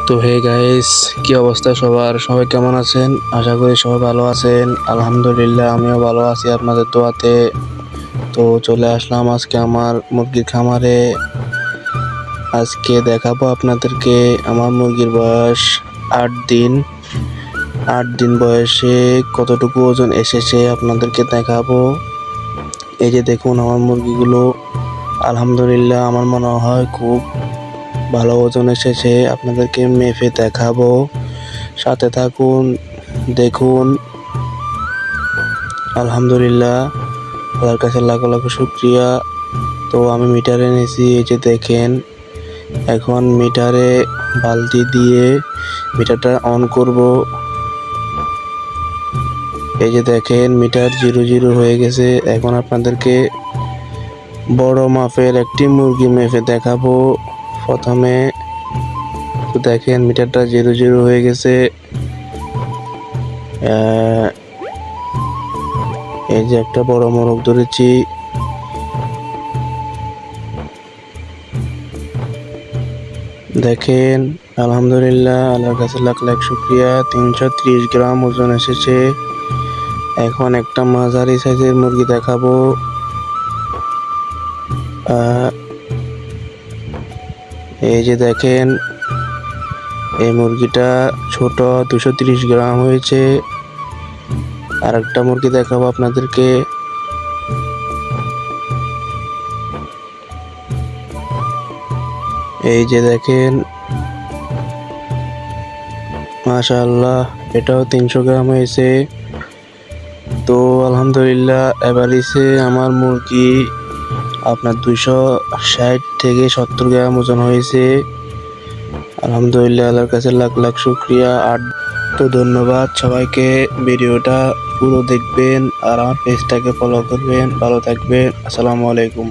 তো hey guys, কি অবস্থা সবার? সবাই কেমন আছেন? আশা করি সবাই ভালো আছেন। আলহামদুলিল্লাহ, আমিও ভালো আছি আপনাদের দোয়াতে। তো চলে আসলাম আজকে আমার মুরগির খামারে। আজকে দেখাবো আপনাদেরকে আমার মুরগির বয়স 8 দিন। 8 দিন বয়সে কতটুকু ওজন এসেছে আপনাদেরকে দেখাবো। এই যে দেখুন আমার মুরগিগুলো, আলহামদুলিল্লাহ আমার মনে হয় খুব ভালো ওজন এসেছে। আপনাদেরকে মেপে দেখাবো, সাথে থাকুন, দেখুন। আলহামদুলিল্লাহ, আল্লাহর কাছে লাখ লাখ শুকরিয়া। তো আমি মিটারে এনেছি, এই যে দেখেন। এখন মিটারে বালতি দিয়ে মিটারটা অন করব। এই যে দেখেন মিটার 00 হয়ে গেছে। এখন আপনাদেরকে বড় মাপের একটি মুরগি মেপে দেখাবো। প্রথমে তো দেখেন মিটারটা 00 হয়ে গেছে। এই যে একটা বড় মোরগ ধরেছি। দেখেন আলহামদুলিল্লাহ, আল্লাহর কাছে লাখ লাখ শুকরিয়া। 330 গ্রাম ওজন এসেছে। এখন একটা মাঝারি সাইজের মুরগি দেখাবো। এই যে দেখেন, এই মুরগিটা ছোট, 230 গ্রাম হয়েছে। আর একটা মুরগি দেখাবো আপনাদেরকে। এই যে দেখেন, মাশাআল্লাহ, এটাও 300 গ্রাম হয়েছে। তো আলহামদুলিল্লাহ, এভারেজে আমার মুরগি আপনার 260 থেকে 70 গ্রাম ওজন হয়েছে। আলহামদুলিল্লাহ, আল্লাহর কাছে লাখ লাখ শুকরিয়া। আর তো ধন্যবাদ সবাইকে। ভিডিওটা পুরো দেখবেন আর আমার পেজটাকে ফলো করবেন। ভালো থাকবেন। আসসালামু আলাইকুম।